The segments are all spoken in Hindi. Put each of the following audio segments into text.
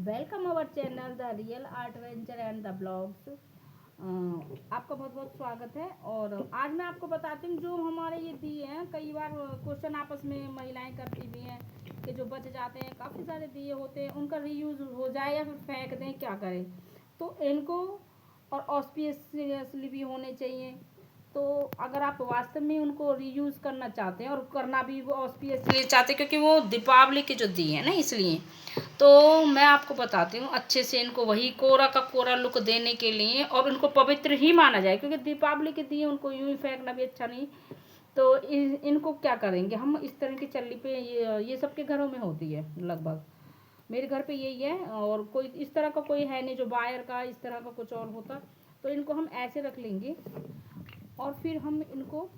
Welcome our channel the real art venture and the blogs. आपका बहुत बहुत स्वागत है। और आज मैं आपको बताती हूँ जो हमारे ये दिए हैं, कई बार क्वेश्चन आपस में महिलाएं करती भी हैं कि जो बच जाते हैं, काफ़ी सारे दिए होते हैं, उनका रीयूज़ हो जाए या फिर फेंक दें, क्या करें। तो इनको और ऑस्पिशियसली भी होने चाहिए। तो अगर आप वास्तव में उनको रीयूज़ करना चाहते हैं और करना भी वो ऑस्पिशियसली चाहते हैं, क्योंकि वो दीपावली के जो दिए हैं ना, इसलिए तो मैं आपको बताती हूँ अच्छे से इनको वही कोरा का कोरा लुक देने के लिए, और उनको पवित्र ही माना जाए, क्योंकि दीपावली के दिए उनको यूं ही फेंकना भी अच्छा नहीं। तो इनको क्या करेंगे हम, इस तरह की चल्ली पे ये सबके घरों में होती है लगभग, मेरे घर पे यही है। और कोई इस तरह का कोई है नहीं जो बायर का इस तरह का कुछ और होता। तो इनको हम ऐसे रख लेंगे और फिर हम इनको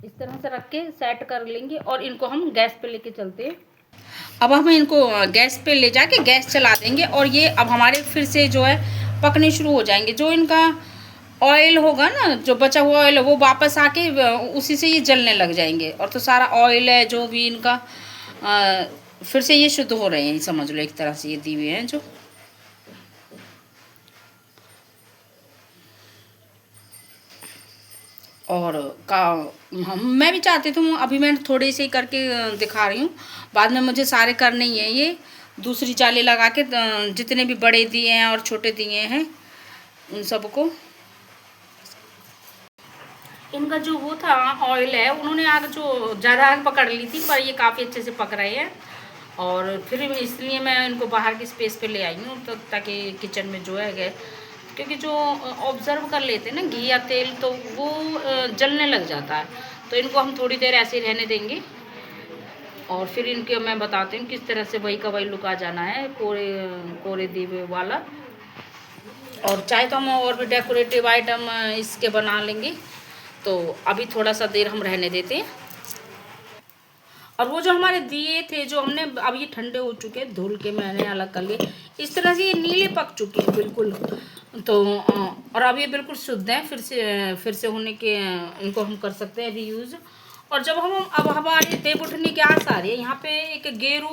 इस तरह से रख के सेट कर लेंगे और इनको हम गैस पे लेके चलते हैं। अब हम इनको गैस पे ले जाके गैस चला देंगे और ये अब हमारे फिर से जो है पकने शुरू हो जाएंगे। जो इनका ऑयल होगा ना, जो बचा हुआ ऑयल है, वो वापस आके उसी से ये जलने लग जाएंगे। और तो सारा ऑयल है जो भी इनका फिर से ये शुद्ध हो रहे हैं, समझ लो एक तरह से ये दिए हैं जो। और का मैं भी चाहती हूँ, अभी मैं थोड़े से ही करके दिखा रही हूँ, बाद में मुझे सारे करने ही हैं। ये दूसरी जाली लगा के जितने भी बड़े दिए हैं और छोटे दिए हैं उन सबको, इनका जो वो था ऑयल है, उन्होंने आग जो ज़्यादा आग पकड़ ली थी, पर ये काफ़ी अच्छे से पक रहे हैं। और फिर इसलिए मैं इनको बाहर की स्पेस पे ले आई हूँ, तो ताकि किचन में जो है गए, क्योंकि जो ऑब्ज़र्व कर लेते हैं ना घी या तेल, तो वो जलने लग जाता है। तो इनको हम थोड़ी देर ऐसे ही रहने देंगे और फिर इनके मैं बताती हूँ किस तरह से वही का वही लुक आ जाना है, कोरे कोरे दीवे वाला। और चाहे तो हम और भी डेकोरेटिव आइटम इसके बना लेंगे। तो अभी थोड़ा सा देर हम रहने देते हैं। और वो जो हमारे दिए थे, जो हमने अब ये ठंडे हो चुके हैं, धुल के मैंने अलग कर लिए, इस तरह से ये नीले पक चुके हैं बिल्कुल। तो और अब ये बिल्कुल शुद्ध हैं, फिर से होने के इनको हम कर सकते हैं रीयूज़। और जब हम अब हमारे देव उठने की आस आ रही है, यहाँ पे एक गेरू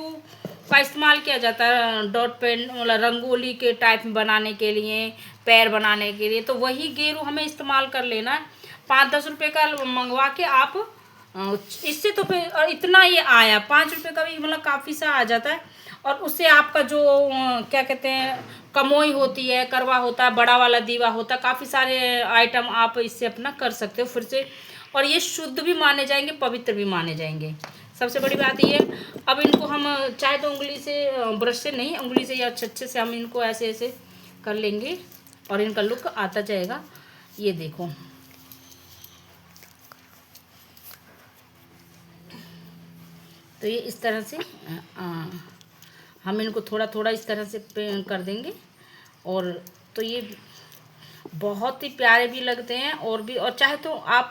का इस्तेमाल किया जाता है डॉट पेन, मतलब रंगोली के टाइप में बनाने के लिए, पैर बनाने के लिए। तो वही गेरू हमें इस्तेमाल कर लेना है। 5-10 रुपये का मंगवा के आप इससे तो फिर और इतना ये आया 5 रुपये का भी, मतलब काफ़ी सा आ जाता है। और उससे आपका जो क्या कहते हैं, कमोई होती है, करवा होता है, बड़ा वाला दीवा होता है, काफ़ी सारे आइटम आप इससे अपना कर सकते हो फिर से। और ये शुद्ध भी माने जाएंगे, पवित्र भी माने जाएंगे। सबसे बड़ी बात ये है। अब इनको हम चाहे तो उंगली से, ब्रश से नहीं, उंगली से या अच्छे से हम इनको ऐसे ऐसे कर लेंगे और इनका लुक आता जाएगा। ये देखो, तो ये इस तरह से हम इनको थोड़ा थोड़ा इस तरह से कर देंगे। और तो ये बहुत ही प्यारे भी लगते हैं। और भी, और चाहे तो आप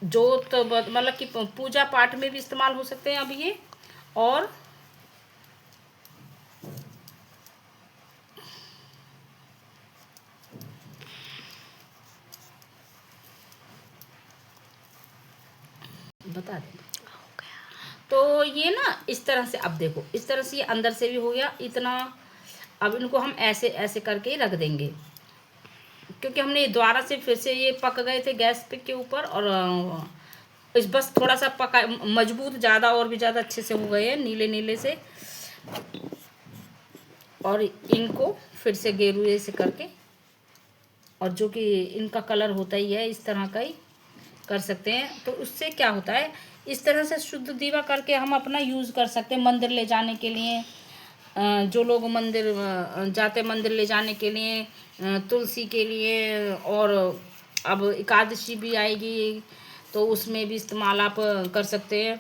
जो तो मतलब कि पूजा पाठ में भी इस्तेमाल हो सकते हैं अब ये। और बता दें, तो ये ना इस तरह से, अब देखो इस तरह से ये अंदर से भी हो गया इतना। अब इनको हम ऐसे ऐसे करके ही रख देंगे, क्योंकि हमने दोबारा से फिर से ये पक गए थे गैस पे के ऊपर। और इस बस थोड़ा सा पका, मजबूत ज़्यादा और भी ज़्यादा अच्छे से हो गए हैं, नीले नीले से। और इनको फिर से गेरुए से करके, और जो कि इनका कलर होता ही है इस तरह का ही कर सकते हैं। तो उससे क्या होता है, इस तरह से शुद्ध दीवा करके हम अपना यूज़ कर सकते हैं मंदिर ले जाने के लिए। जो लोग मंदिर जाते, मंदिर ले जाने के लिए, तुलसी के लिए। और अब एकादशी भी आएगी, तो उसमें भी इस्तेमाल आप कर सकते हैं।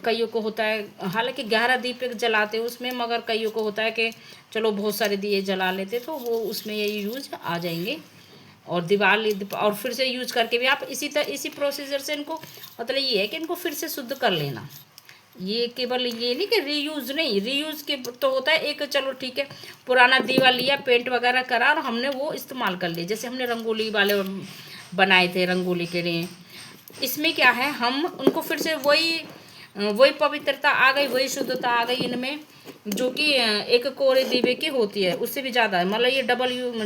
कईयों को होता है, हालांकि 11 दीप जलाते हैं उसमें, मगर कईयों को होता है कि चलो बहुत सारे दिए जला लेते, तो वो उसमें ये यूज आ जाएंगे। और दिवाली और फिर से यूज करके भी आप इसी प्रोसीजर से इनको, मतलब ये है कि इनको फिर से शुद्ध कर लेना। ये केवल ये नहीं कि रीयूज़ नहीं, रीयूज़ के तो होता है एक, चलो ठीक है, पुराना दीवा लिया, पेंट वगैरह करा और हमने वो इस्तेमाल कर लिया, जैसे हमने रंगोली वाले बनाए थे रंगोली के लिए। इसमें क्या है, हम उनको फिर से वही वही पवित्रता आ गई, वही शुद्धता आ गई इनमें, जो कि एक कोरे दीवे की होती है, उससे भी ज़्यादा है। मतलब ये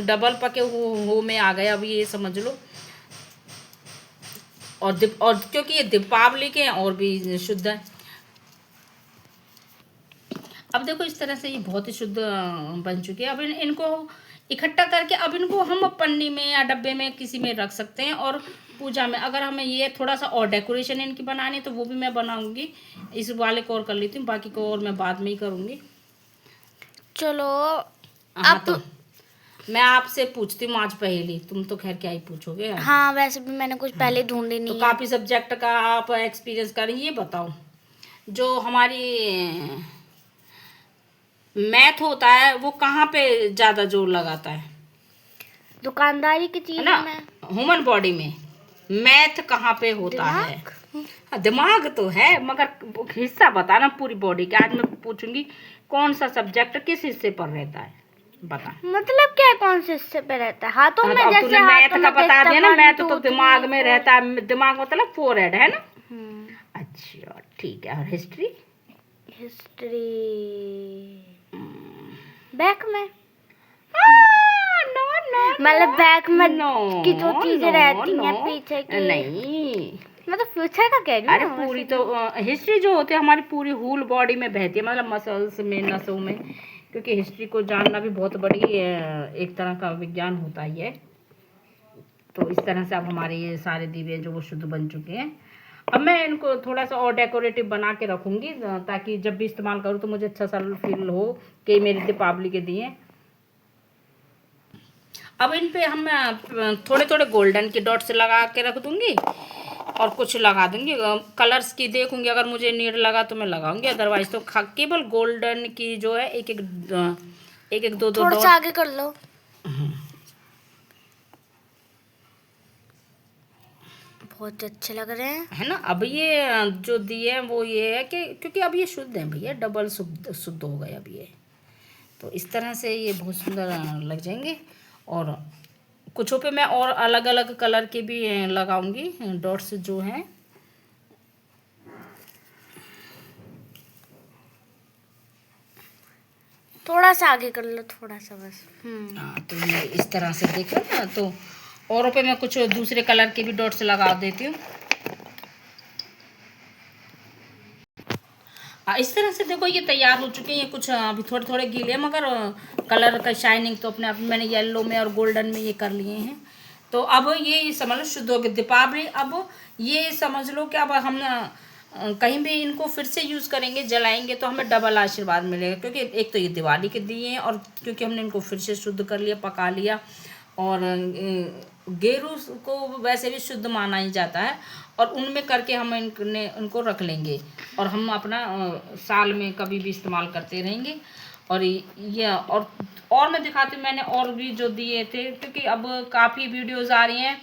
डबल पके हो में आ गए अब, ये समझ लो। और क्योंकि ये दीपावली के हैं और भी शुद्ध है। अब देखो इस तरह से ये बहुत ही शुद्ध बन चुके हैं। अब इनको इकट्ठा करके अब इनको हम पन्नी में या डब्बे में किसी में रख सकते हैं। और पूजा में अगर हमें ये थोड़ा सा और डेकोरेशन इनकी बनानी है तो वो भी मैं बनाऊंगी। इस वाले को और कर लेती हूँ, बाकी को और मैं बाद में ही करूँगी। चलो हाँ अब तो मैं आपसे पूछती हूँ आज पहेली, तुम तो खैर क्या ही पूछोगे। हाँ, वैसे भी मैंने कुछ पहले ढूंढी तो नहीं है। काफ़ी सब्जेक्ट का आप एक्सपीरियंस करें। ये बताओ, जो हमारी मैथ होता है वो कहाँ पे ज़्यादा जोर लगाता है? दुकानदारी की है चीज ना, में। ह्यूमन बॉडी में मैथ कहाँ पे होता है? हाँ, दिमाग तो है, मगर हिस्सा बताना पूरी बॉडी का। आज मैं पूछूंगी कौन सा सब्जेक्ट किस हिस्से पर रहता है, बता। मतलब क्या, कौन से हिस्से पे रहता है? हाथों हाँ, में, तो अब जैसे तूने मैथ हाथों का में बता देखता दिया ना, 1 मैथ 2 तो 3 दिमाग में 4। रहता है, दिमाग मतलब फोरहेड है ना। हम्म, अच्छा ठीक है। और हिस्ट्री? हिस्ट्री बैक में, नो नो मतलब बैक में नो की जो चीजें रहती हैं नो, पीछे की। नहीं, मतलब फ्यूचर का कह रही हूँ अरे ना, पूरी वैसे तो हिस्ट्री जो होती है हमारी पूरी होल बॉडी में बहती है, मतलब मसल्स में, नसों में। क्योंकि हिस्ट्री को जानना भी बहुत बड़ी एक तरह का विज्ञान होता ही है। तो इस तरह से अब हमारे ये सारे दीवे जो वो शुद्ध बन चुके हैं। अब मैं इनको थोड़ा सा और डेकोरेटिव बना के रखूँगी, ताकि जब भी इस्तेमाल करूँ तो मुझे अच्छा सा फील हो कि मेरे दीपावली के दिए। अब इन पे हम थोड़े थोड़े गोल्डन के डॉट्स लगा के रख दूँगी और कुछ लगा दूँगी। कलर्स की देखूँगी, अगर मुझे नीड लगा तो मैं लगाऊँगी, अदरवाइज तो केवल गोल्डन की जो है एक एक दो दो थोड़ा सा डॉट। आगे कर लो। बहुत अच्छे लग रहे हैं, है ना। अब ये जो दिए हैं वो ये है कि क्योंकि अब ये शुद्ध है भैया, डबल शुद्ध शुद्ध हो गए अब ये। तो इस तरह से ये बहुत सुंदर लग जाएंगे। और कुछों पे मैं और अलग अलग कलर के भी लगाऊंगी डॉट्स जो हैं। थोड़ा सा आगे कर लो, थोड़ा सा बस। हाँ, तो ये इस तरह से देख लो ना। तो औरों पे मैं कुछ दूसरे कलर के भी डॉट्स लगा देती हूँ। इस तरह से देखो ये तैयार हो चुके हैं। ये कुछ अभी थोड़े थोड़े गीले हैं, मगर कलर का शाइनिंग तो अपने आप मैंने येलो में और गोल्डन में ये कर लिए हैं। तो अब ये समझ लो शुद्ध हो गए दीपावली। अब ये समझ लो कि अब हम कहीं भी इनको फिर से यूज़ करेंगे, जलाएंगे तो हमें डबल आशीर्वाद मिलेगा। क्योंकि एक तो ये दिवाली के दिए हैं, और क्योंकि हमने इनको फिर से शुद्ध कर लिया, पका लिया। और गेरू को वैसे भी शुद्ध माना ही जाता है, और उनमें करके हम इनको रख लेंगे, और हम अपना साल में कभी भी इस्तेमाल करते रहेंगे। और ये और मैं दिखाती हूँ, मैंने और भी जो दिए थे, क्योंकि अब काफ़ी वीडियोज़ आ रही हैं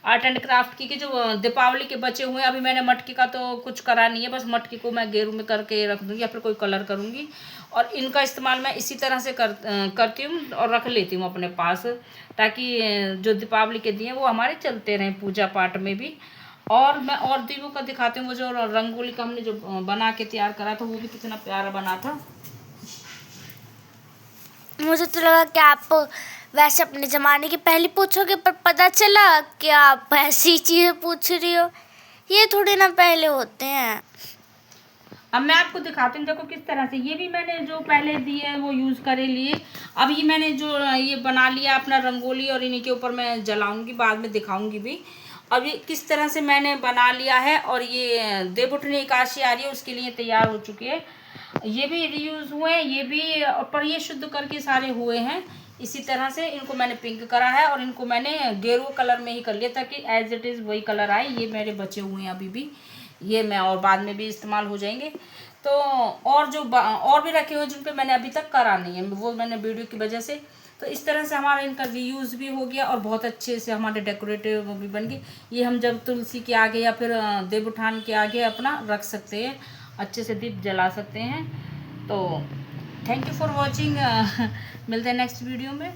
आर्ट एंड क्राफ्ट की, कि जो दीपावली के बचे हुए हैं। अभी मैंने मटकी का तो कुछ करा नहीं है, बस मटकी को मैं गेरू में करके रख दूँगी या फिर कोई कलर करूँगी। और इनका इस्तेमाल मैं इसी तरह से करती हूँ और रख लेती हूँ अपने पास, ताकि जो दीपावली के दिए वो हमारे चलते रहें पूजा पाठ में भी। और मैं और दीवों का दिखाती हूँ। वो जो रंगोली का हमने जो बना के तैयार करा था वो भी कितना प्यारा बना था। मुझे तो लगा कि आप वैसे अपने ज़माने की पहली पूछोगे, पर पता चला कि आप ऐसी चीज़ें पूछ रही हो। ये थोड़ी ना पहले होते हैं। अब मैं आपको दिखाती हूँ, देखो किस तरह से ये भी मैंने जो पहले दिए हैं वो यूज़ करे लिए। अब ये मैंने जो ये बना लिया अपना रंगोली, और इन्हीं के ऊपर मैं जलाऊंगी, बाद में दिखाऊंगी भी। अब ये किस तरह से मैंने बना लिया है, और ये देवउठनी एकादशी आ रही है उसके लिए तैयार हो चुके हैं। ये भी रीयूज़ हुए हैं, ये भी, पर ये शुद्ध करके सारे हुए हैं। इसी तरह से इनको मैंने पिंक करा है, और इनको मैंने गेरुआ कलर में ही कर लिया, ताकि एज इट इज़ वही कलर आए। ये मेरे बचे हुए हैं अभी भी, ये मैं और बाद में भी इस्तेमाल हो जाएंगे। तो और जो और भी रखे हुए जिन पे मैंने अभी तक करा नहीं है, वो मैंने वीडियो की वजह से। तो इस तरह से हमारा इनका रीयूज़ भी हो गया, और बहुत अच्छे से हमारे डेकोरेटिव भी बन गए। ये हम जब तुलसी के आगे या फिर देवउठान के आगे अपना रख सकते हैं, अच्छे से दीप जला सकते हैं। तो थैंक यू फॉर वॉचिंग। मिलते हैं नेक्स्ट वीडियो में।